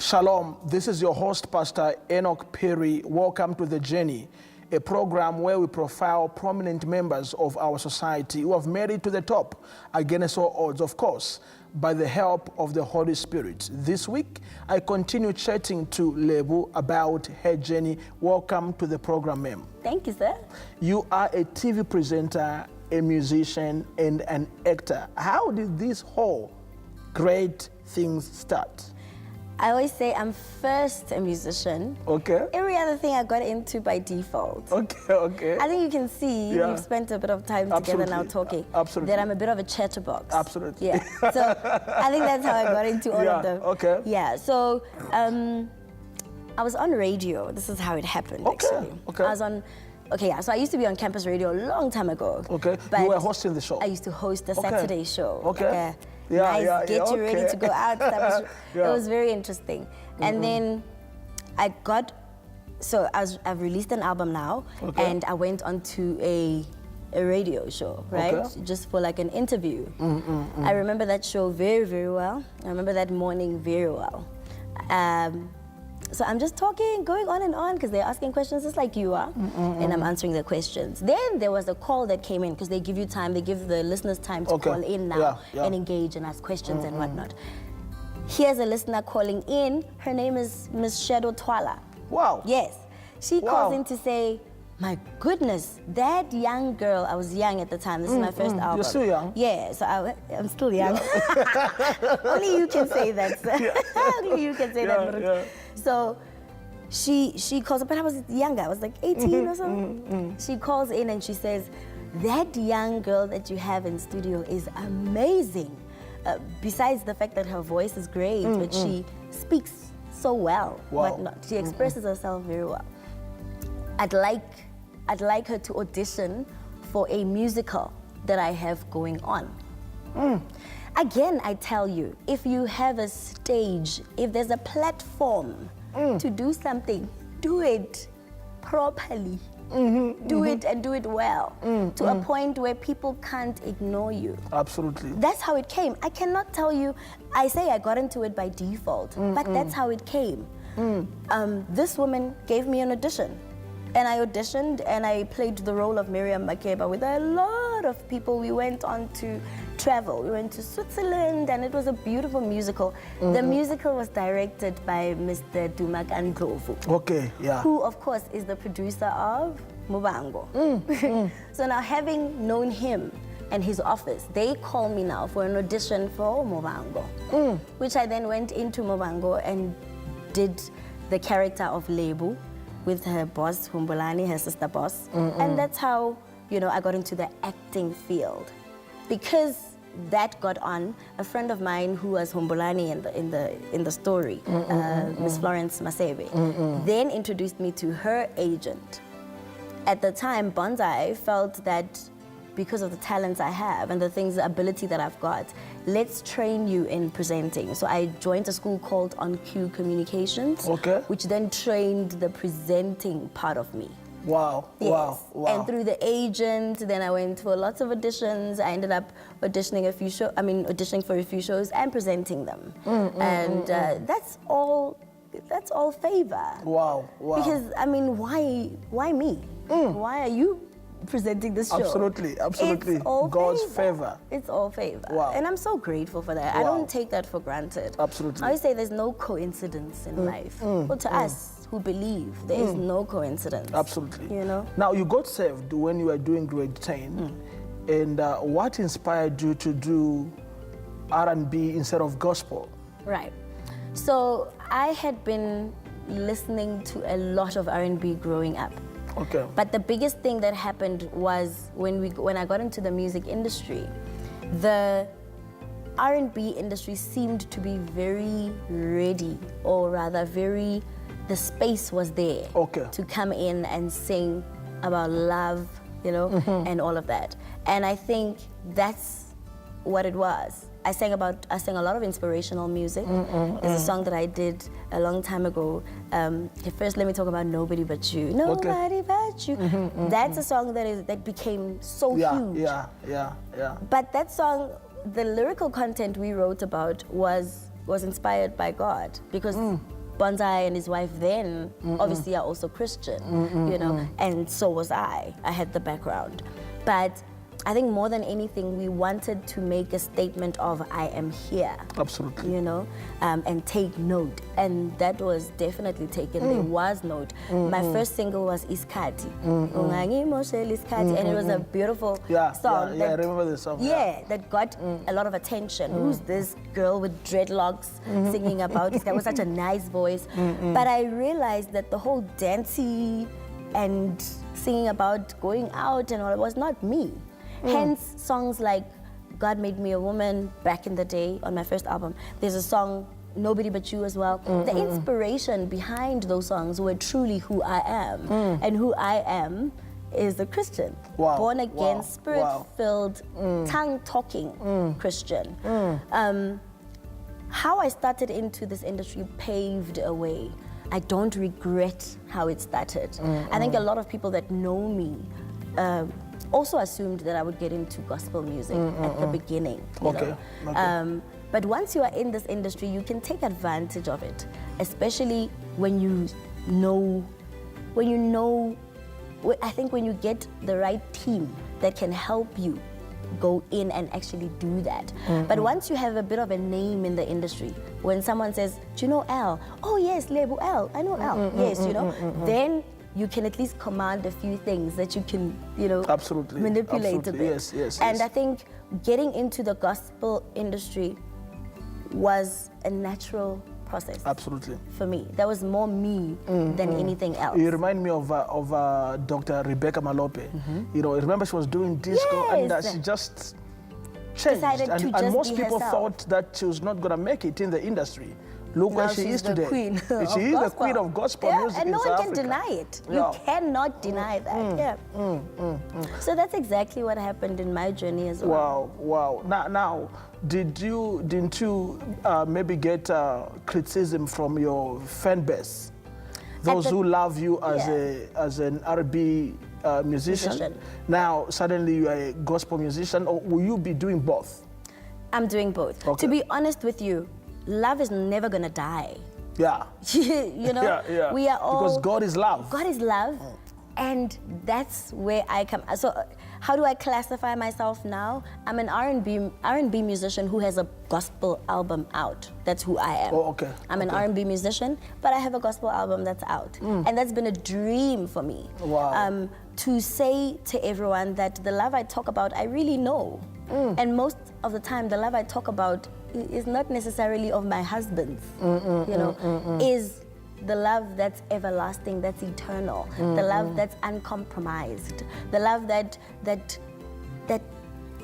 Shalom, this is your host, Pastor Enoch Phiri. Welcome to The Journey, a program where we profile prominent members of our society who have made it to the top against all odds, of course, by the help of the Holy Spirit. This week, I continue chatting to Lebu about her journey. Welcome to the program, ma'am. Thank you, sir. You are a TV presenter, a musician, and an actor. How did this whole great things start? I always say I'm first a musician. Okay. Every other thing I got into by default. Okay. I think you can see we've spent a bit of time together now talking. Absolutely. That I'm a bit of a chatterbox. Absolutely. Yeah. So I think that's how I got into all of them. Okay. Yeah. So I was on radio. This is how it happened. Actually. Okay. I was on. Okay, yeah, so I used to be on campus radio a long time ago. Okay. But you were hosting the show. I used to host the Saturday show. Okay. Get you ready to go out. It was very interesting. And then I've released an album now, and I went onto a radio show, right? Just for like an interview. I remember that show very, very well. I remember that morning very well. So I'm just talking, going on and on, because they're asking questions just like you are, and I'm answering their questions. Then there was a call that came in, because they give you time, they give the listeners time to call in now and engage and ask questions and whatnot. Here's a listener calling in. Her name is Miss Shadow Twala. Wow. Yes. She calls in to say, my goodness, that young girl, I was young at the time, this is my first album. You're still young? Yeah, so I'm still young. Only you can say that, sir. Only you can say that. So she calls up, but I was younger, I was like 18 or something. She calls in and she says, that young girl that you have in studio is amazing. Besides the fact that her voice is great, but she speaks so well. Whatnot. She expresses herself very well. I'd like her to audition for a musical that I have going on. Again, I tell you, if you have a stage, if there's a platform to do something, do it properly. Do it and do it well, to a point where people can't ignore you. Absolutely. That's how it came. I cannot tell you, I say I got into it by default, but that's how it came. This woman gave me an audition. And I auditioned and I played the role of Miriam Makeba with a lot of people. We went on to travel. We went to Switzerland and it was a beautiful musical. The musical was directed by Mr. Dumak Andlovu. Okay, yeah. Who, of course, is the producer of Mubango. So now, having known him and his office, they call me now for an audition for Mubango, which I then went into Mubango and did the character of Lebu, with her boss, Humbulani, her sister boss. And that's how, I got into the acting field. Because that got on, a friend of mine who was Humbulani in the story, Miss Florence Masebe, then introduced me to her agent. At the time, Bonsai felt that because of the talents I have and the ability that I've got, let's train you in presenting. So I joined a school called On Cue Communications, which then trained the presenting part of me. Wow, yes. wow. And through the agent, then I went for lots of auditions. I ended up auditioning for a few shows and presenting them. That's all favor. Wow. Because, why me? Why are you presenting this show? Absolutely. It's all God's favor. It's all favor. Wow. And I'm so grateful for that. I don't take that for granted. Absolutely. I always say there's no coincidence in life. But to us who believe, there is no coincidence. Absolutely. Now, you got saved when you were doing grade 10. And what inspired you to do R&B instead of gospel? Right. So I had been listening to a lot of R&B growing up. Okay. But the biggest thing that happened was when I got into the music industry, the R&B industry seemed to be very ready, or rather the space was there to come in and sing about love, and all of that. And I think that's what it was. I sang a lot of inspirational music. There's a song that I did a long time ago. First, let me talk about Nobody But You. Nobody But You. That's a song that became so huge. Yeah. But that song, the lyrical content we wrote about was inspired by God, because Bonsai and his wife then obviously are also Christian, you know, and so was I. I had the background. But I think more than anything, we wanted to make a statement of I am here. Absolutely. You know, and take note. And that was definitely taken. There was note. My first single was Iskati. And it was a beautiful song. I remember the song. Yeah, that got a lot of attention. Who's this girl with dreadlocks singing about this guy with such a nice voice? But I realized that the whole dancey and singing about going out and all, it was not me. Hence, songs like God Made Me a Woman back in the day on my first album. There's a song, Nobody But You as well. The inspiration behind those songs were truly who I am. And who I am is a Christian. Wow. Born again, spirit-filled, tongue-talking Christian. How I started into this industry paved a way. I don't regret how it started. I think a lot of people that know me also assumed that I would get into gospel music at the beginning. You know? But once you are in this industry, you can take advantage of it, especially when you know, I think when you get the right team that can help you go in and actually do that. But once you have a bit of a name in the industry, when someone says, do you know Elle? Oh yes, Lebu Elle, I know Elle. Yes, you know, then you can at least command a few things that you can, you know, manipulate a bit. Yes. And I think getting into the gospel industry was a natural process. Absolutely. For me. That was more me than anything else. You remind me of Dr. Rebecca Malope. You know, remember she was doing disco and she just changed. And most people thought that she was not going to make it in the industry. Look where she is today. She is the queen of gospel music and in no South one can Africa. deny it. You cannot deny that. So that's exactly what happened in my journey as well. Wow. Now, didn't you maybe get criticism from your fan base? Those who love you as an R&B musician. Now suddenly you are a gospel musician, or will you be doing both? I'm doing both. Okay. To be honest with you, love is never gonna die. Yeah. You know, we are all, because God is love. God is love, and that's where I come. So, how do I classify myself now? I'm an R&B musician who has a gospel album out. That's who I am. Oh, okay. I'm an R&B musician, but I have a gospel album that's out, and that's been a dream for me. Wow. To say to everyone that the love I talk about, I really know, and most of the time, the love I talk about is not necessarily of my husband's, you know, is the love that's everlasting, that's eternal, the love that's uncompromised, the love that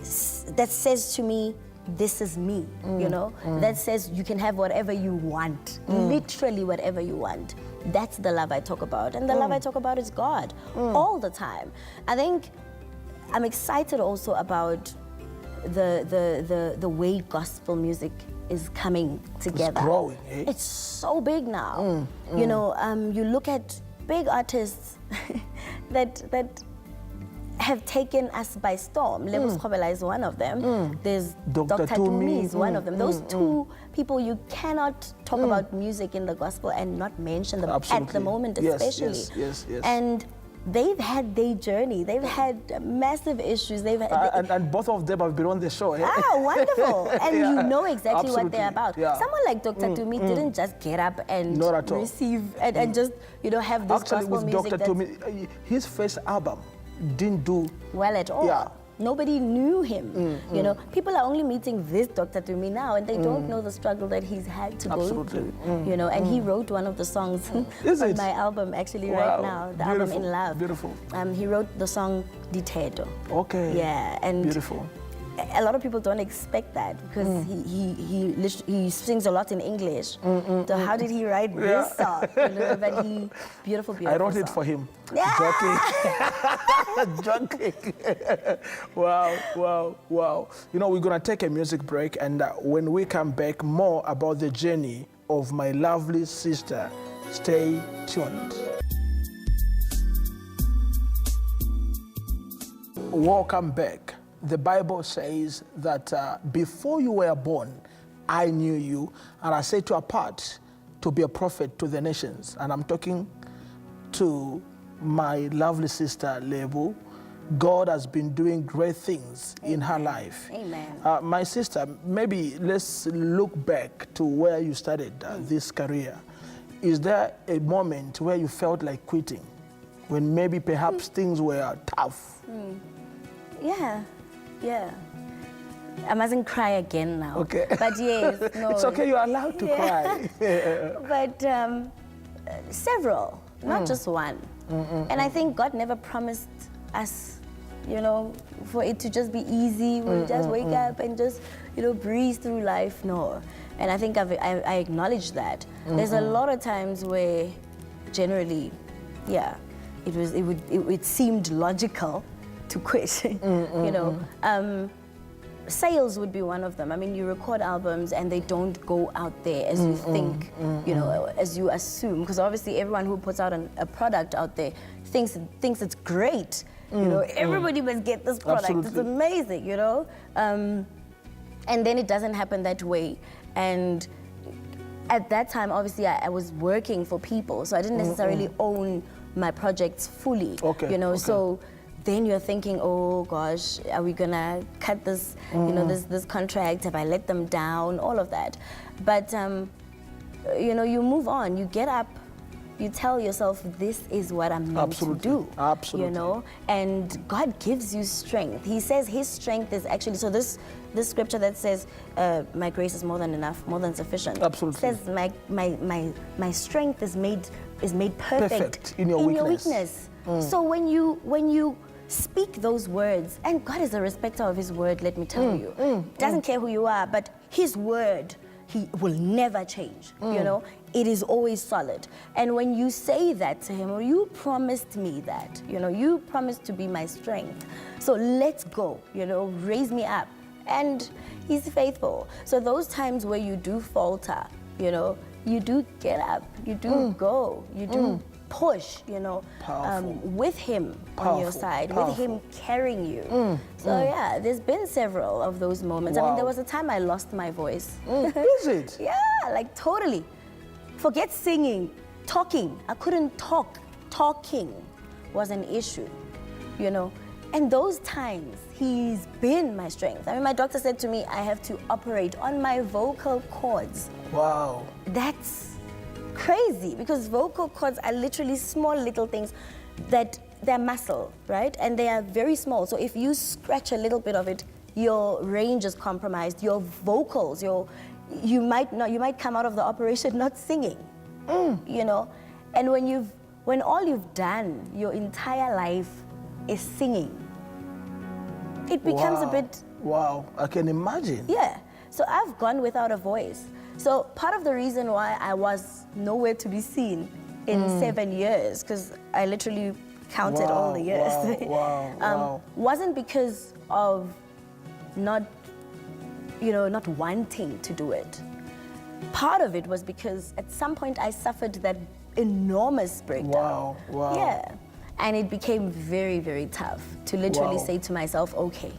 says to me, this is me, you know, that says you can have whatever you want, literally whatever you want. That's the love I talk about, and the love I talk about is God all the time. I think I'm excited also about the way gospel music is coming together. It's growing, eh? It's so big now. You know, you look at big artists that have taken us by storm. Lebus Kgobela is one of them. There's Dr. Tumi is one of them. Those two people, you cannot talk about music in the gospel and not mention them at the moment, especially. Yes. And they've had their journey. They've had massive issues. They've had, and both of them have been on the show. Eh? Ah, wonderful. And you know exactly what they're about. Yeah. Someone like Dr. Tumi didn't just get up and Not at all. receive and just, you know, have this Actually, gospel with music Dr. Tumi, his first album didn't do well at all. Yeah. Nobody knew him. You know, people are only meeting this Dr. Tumi now, and they don't know the struggle that he's had to go through. You know, and he wrote one of the songs on my album actually right now, the album In Love. Beautiful. He wrote the song Ditedo. Okay. Yeah, and beautiful. A lot of people don't expect that because he sings a lot in English. So how did he write this song? You know, but beautiful. I wrote it for him. Yeah. Joking. Wow. You know, we're going to take a music break, and when we come back, more about the journey of my lovely sister. Stay tuned. Welcome back. The Bible says that before you were born, I knew you, and I set you apart to be a prophet to the nations. And I'm talking to my lovely sister, Lebu. God has been doing great things in her life. Amen. My sister, maybe let's look back to where you started this career. Is there a moment where you felt like quitting? When maybe perhaps things were tough? Yeah. I mustn't cry again now. Okay. But yes, no. It's okay, you're allowed to cry. But several, not just one. And I think God never promised us, for it to just be easy. We'll just wake up and just, breeze through life. No. And I think I acknowledge that. There's a lot of times where generally, it seemed logical to quit, Sales would be one of them. I mean, you record albums and they don't go out there as you think, as you assume. Because obviously everyone who puts out a product out there thinks it's great. Everybody must get this product. Absolutely. It's amazing, And then it doesn't happen that way. And at that time, obviously, I was working for people. So I didn't necessarily own my projects fully. Okay. So then you're thinking, oh gosh, are we gonna cut this, this contract? Have I let them down? All of that. But, you move on, you get up, you tell yourself, this is what I'm meant to do. Absolutely. And God gives you strength. He says his strength is actually, so this scripture that says, my grace is more than enough, more than sufficient. Absolutely. Says my strength is made perfect in your weakness. So when you speak those words, and God is a respecter of his word, let me tell you. Doesn't care who you are, but his word, he will never change, It is always solid. And when you say that to him, or you promised me that, you promised to be my strength. So let's go, raise me up. And he's faithful. So those times where you do falter, you do get up, you do go, you do push, with him on your side, with him carrying you. So yeah, there's been several of those moments. Wow. I mean, there was a time I lost my voice. Is it? Yeah, like totally. Forget singing, talking. I couldn't talk. Talking was an issue, And those times, he's been my strength. I mean, my doctor said to me, I have to operate on my vocal cords. Wow. That's crazy, because vocal cords are literally small little things that they're muscle, right? And they are very small. So if you scratch a little bit of it, your range is compromised. Your vocals, you might come out of the operation not singing, And when all you've done your entire life is singing, it becomes a bit... Wow, I can imagine. Yeah, so I've gone without a voice. So part of the reason why I was nowhere to be seen in 7 years, because I literally counted all the years, wasn't because of not wanting to do it. Part of it was because at some point I suffered that enormous breakdown. Wow. Yeah. And it became very, very tough to literally say to myself, okay,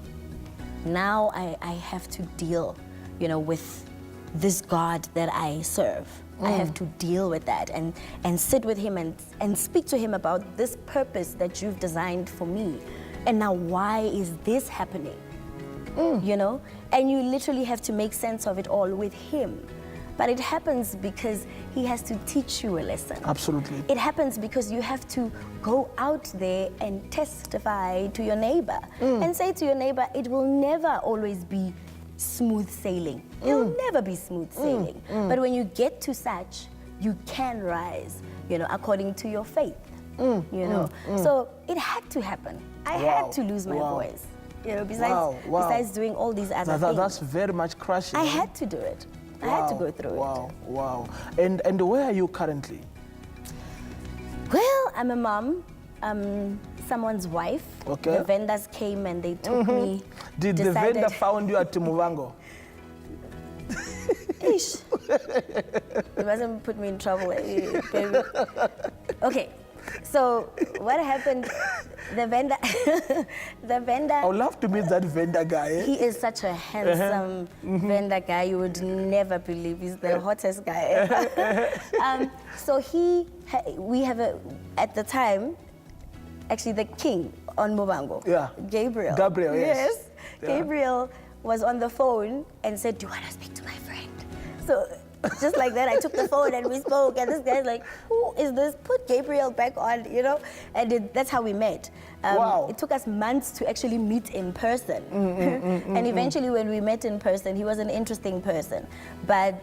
now I have to deal, with this God that I serve. I have to deal with that and sit with him and speak to him about this purpose that you've designed for me. And now why is this happening? And you literally have to make sense of it all with him. But it happens because he has to teach you a lesson. Absolutely. It happens because you have to go out there and testify to your neighbor and say to your neighbor, it will never always be smooth sailing. It'll never be smooth sailing. But when you get to such, you can rise, according to your faith. So it had to happen. I had to lose my voice. Besides doing all these other things. That's very much crushing. I had to do it. I had to go through it. Wow. And where are you currently? Well, I'm a mom. Someone's wife. Okay. The vendors came and they took me. Did the vendor found you at Muvango? Ish. It mustn't put me in trouble, baby. Okay, So what happened? The vendor, the vendor. I would love to meet that vendor guy. Eh? He is such a handsome vendor guy. You would never believe. He's the hottest guy ever. So we have at the time, actually the king on Mobango. Yeah. Gabriel. Gabriel, yes. Yeah. Gabriel was on the phone and said, "Do you want to speak to my friend?" So just like that, I took the phone and we spoke. And this guy's like, "Who is this? Put Gabriel back on," you know. And that's how we met. Wow. It took us months to actually meet in person. And eventually when we met in person, he was an interesting person. But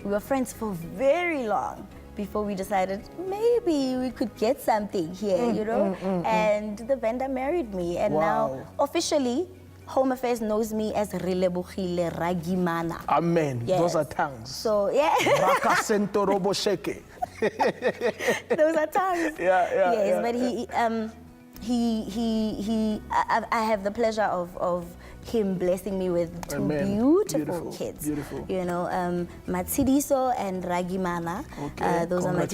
we were friends for very long before we decided maybe we could get something here, you know. And the vendor married me. And now officially, Home Affairs knows me as Relebogile Ragimana. Amen. Yes. Those are tongues. So, yeah. Rakasento robo sheke. Those are tongues. Yeah, yes, yeah, but I have the pleasure of him blessing me with two beautiful kids. Beautiful. You know, Matsidiso and Ragimana. Okay. Those are my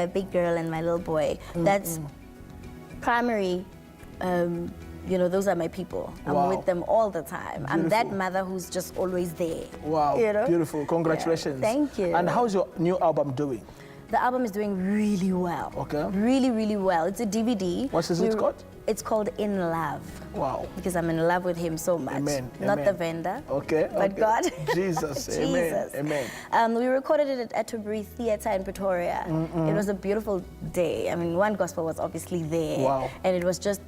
big girl and my little boy. That's primary. You know, those are my people. I'm with them all the time. Beautiful. I'm that mother who's just always there. Wow, you know? Beautiful. Congratulations. Yeah, thank you. And how's your new album doing? The album is doing really well. Okay. Really, really well. It's a DVD. What is it called? It's called In Love. Wow. Because I'm in love with him so much. Amen. Not the vendor. Okay. But God. Jesus. Jesus. Amen. We recorded it at Atterbury Theatre in Pretoria. It was a beautiful day. I mean, One Gospel was obviously there. Wow. And it was just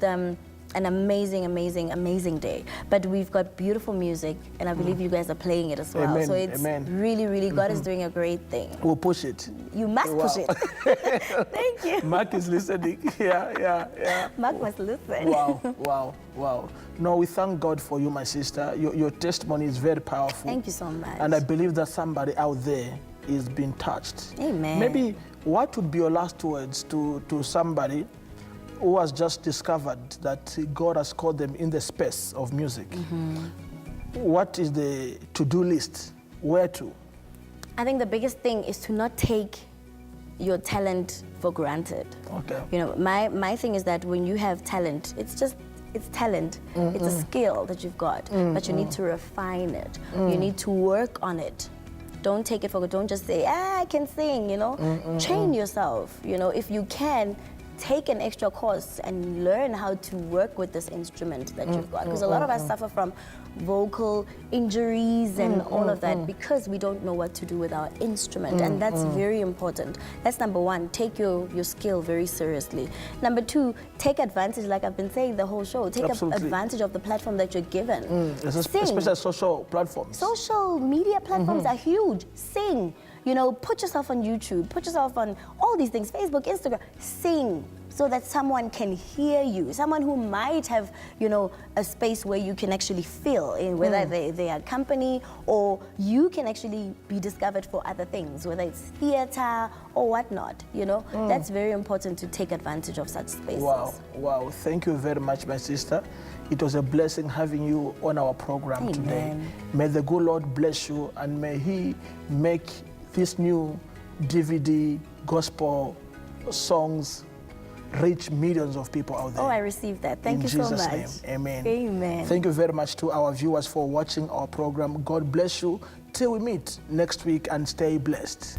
an amazing, amazing, amazing day. But we've got beautiful music, and I believe you guys are playing it as well. Amen. So it's really, really, God is doing a great thing. We'll push it. You must push it. Thank you. Mark is listening. Yeah. Mark must listen. Wow. No, we thank God for you, my sister. Your testimony is very powerful. Thank you so much. And I believe that somebody out there is being touched. Amen. Maybe what would be your last words to somebody who has just discovered that God has called them in the space of music? What is the to-do list? Where to? I think the biggest thing is to not take your talent for granted. Okay. You know, my thing is that when you have talent, it's talent. It's a skill that you've got, but you need to refine it. You need to work on it. Don't take it for granted. Don't just say, I can sing, you know. Train yourself, you know, if you can. Take an extra course and learn how to work with this instrument that you've got. Because a lot of us suffer from vocal injuries and all of that because we don't know what to do with our instrument. And that's very important. That's number one. Take your skill very seriously. Number two, take advantage, like I've been saying the whole show, take advantage of the platform that you're given. Especially social platforms. Social media platforms are huge. Sing. You know, put yourself on YouTube, put yourself on all these things, Facebook, Instagram, sing so that someone can hear you, someone who might have, you know, a space where you can actually fill in, whether they are company or you can actually be discovered for other things, whether it's theater or whatnot, you know. That's very important to take advantage of such spaces. Wow. Thank you very much, my sister. It was a blessing having you on our program today. May the good Lord bless you and may He make this new DVD gospel songs reach millions of people out there. Oh, I received that. Thank you so much. In Jesus' name, amen. Amen. Thank you very much to our viewers for watching our program. God bless you. Till we meet next week and stay blessed.